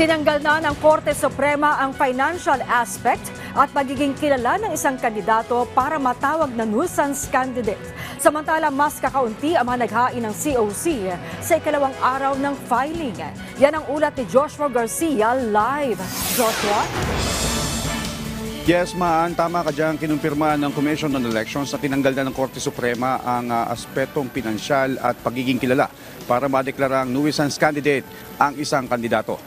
Tinanggal na ng Korte Suprema ang financial aspect at pagiging kilala ng isang kandidato para matawag na nuisance candidate. Samantala, mas kakaunti ang mga naghain ng COC sa ikalawang araw ng filing. Yan ang ulat ni Joshua Garcia live. Joshua? Yes, Maan, tama ka dyan. Kinumpirma ng Commission on Elections na tinanggal na ng Korte Suprema ang aspetong pinansyal at pagiging kilala para madeklarang nuisance candidate ang isang kandidato.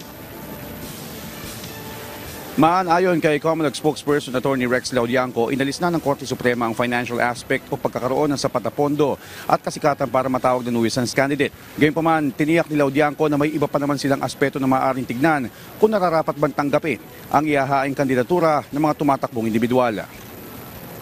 Maan, ayon kay COMELEC spokesperson Attorney Rex Laudianco, inalis na ng Korte Suprema ang financial aspect o pagkakaroon ng sapat na pondo at kasikatan para matawag na nuisance candidate. Gayunpaman, tiniyak ni Laudianco na may iba pa naman silang aspeto na maaaring tignan kung nararapat bang tanggapin ang ihahaing kandidatura ng mga tumatakbong individual.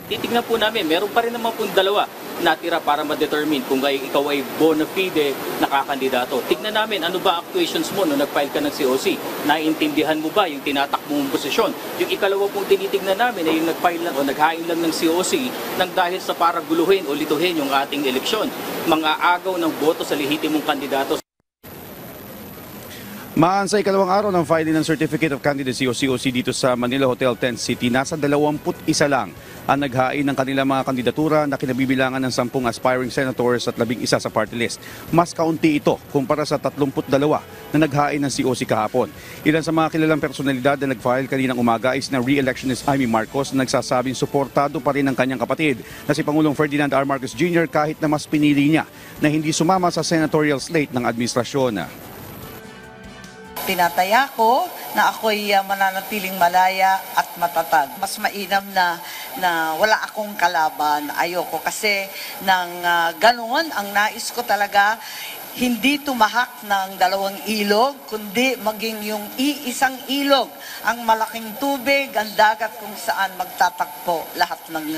Titignan po namin, meron pa rin naman po dalawa natira para ma-determine kung ikaw ay bona fide nakakandidato. Tignan namin, ano ba actuations mo nung nag-file ka ng COC? Naiintindihan mo ba yung tinatakbo mong posisyon? Yung ikalawa pong tinitignan namin ay yung nag-file lang o naghain lang ng COC nang dahil sa para guluhin o lituhin yung ating eleksyon. Mga agaw ng boto sa lehitimong kandidato. Maan, sa ikalawang araw ng filing ng Certificate of Candidacy o COC dito sa Manila Hotel Tent City, nasa 21 lang ang naghain ng kanilang mga kandidatura na kinabibilangan ng 10 aspiring senators at 11 sa party list. Mas kaunti ito kumpara sa 32 na naghain ng COC kahapon. Ilan sa mga kilalang personalidad na nag-file kaninang umaga is na re-electionist Amy Marcos na nagsasabing suportado pa rin ang kanyang kapatid na si Pangulong Ferdinand R. Marcos Jr. kahit na mas pinili niya na hindi sumama sa senatorial slate ng administrasyon. Tinataya ko na ako'y mananatiling malaya at matatag. Mas mainam na wala akong kalaban. Ayoko kasi ng ganoon ang nais ko talaga hindi tumahak ng dalawang ilog, kundi maging yung iisang ilog, ang malaking tubig, ang dagat kung saan magtatakpo lahat ng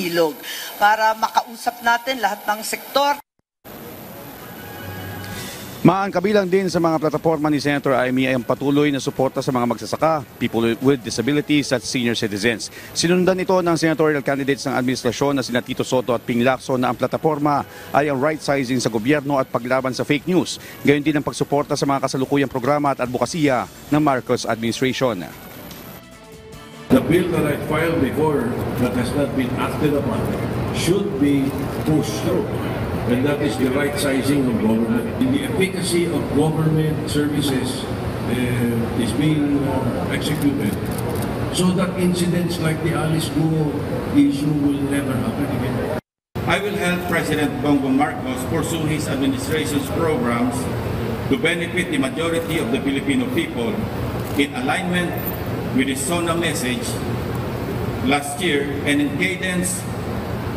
ilog. Para makausap natin lahat ng sektor. Maan, kabilang din sa mga plataforma ni Senator Amy ay ang patuloy na suporta sa mga magsasaka, people with disabilities at senior citizens. Sinundan ito ng senatorial candidates ng administrasyon na sina Tito Soto at Ping Lacson na ang plataforma ay ang right sizing sa gobyerno at paglaban sa fake news. Gayon din ang pagsuporta sa mga kasalukuyang programa at advokasya ng Marcos administration. The bill that I filed before that has not been acted upon should be pushed through. And that is the right sizing of government. The efficacy of government services is being executed so that incidents like the Alice Guo issue will never happen again. I will help President Bongbong Marcos pursue his administration's programs to benefit the majority of the Filipino people in alignment with his SONA message last year and in cadence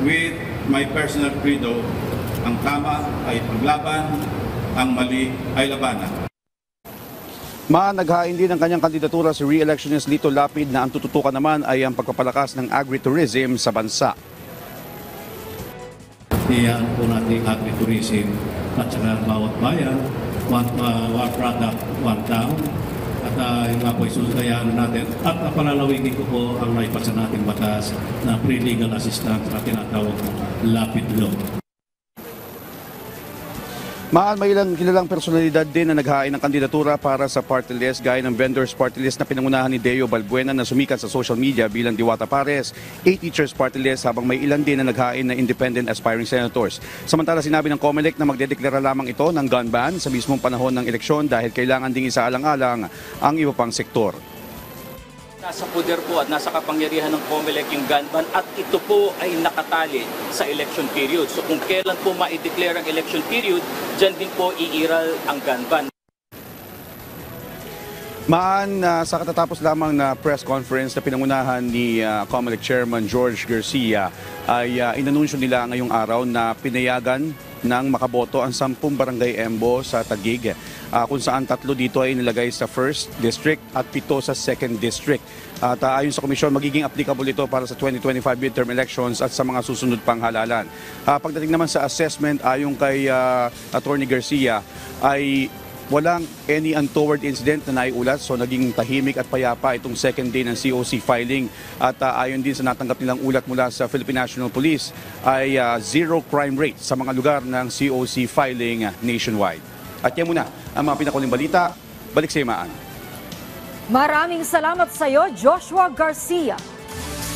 with my personal credo. Ang tama ay paglaban, ang mali ay labanan. Naghain din ng kanyang kandidatura si re-electionist Lito Lapid na ang tututukan naman ay ang pagpapalakas ng agritourism sa bansa. Iyan po natin agritourism at saka bawat bayan, one product, one town. At yung nga po isusayaan natin at palalawigin ko po ang naipasa nating batas na pre-legal assistance at tinatawag Lapid Law. May ilang kilalang personalidad din na naghain ng kandidatura para sa party list gaya ng vendors party list na pinangunahan ni Deo Balbuena na sumikat sa social media bilang Diwata Pares, teachers party list habang may ilan din na naghain na independent aspiring senators. Samantala sinabi ng COMELEC na magdedeklara lamang ito ng gun ban sa mismong panahon ng eleksyon dahil kailangan ding isaalang-alang ang iba pang sektor. Nasa poder po at nasa kapangyarihan ng COMELEC yung gun ban at ito po ay nakatali sa election period. So kung kailan po ma-declare ang election period, dyan din po iiral ang gun ban. Sa katatapos lamang na press conference na pinangunahan ni COMELEC Chairman George Garcia ay inanunsyo nila ngayong araw na pinayagan ng makaboto ang 10 barangay EMBO sa Taguig, kung saan 3 dito ay nilagay sa 1st District at 7 sa 2nd District. At ayon sa komisyon, magiging applicable ito para sa 2025 midterm elections at sa mga susunod pang halalan. Pagdating naman sa assessment, ayon kay Attorney Garcia, ay walang any untoward incident na naiulat, so naging tahimik at payapa itong second day ng COC filing. At ayon din sa natanggap nilang ulat mula sa Philippine National Police ay zero crime rate sa mga lugar ng COC filing nationwide. At yan muna ang mga pinakuling balita. Balik sa Imaan. Maraming salamat sa iyo, Joshua Garcia.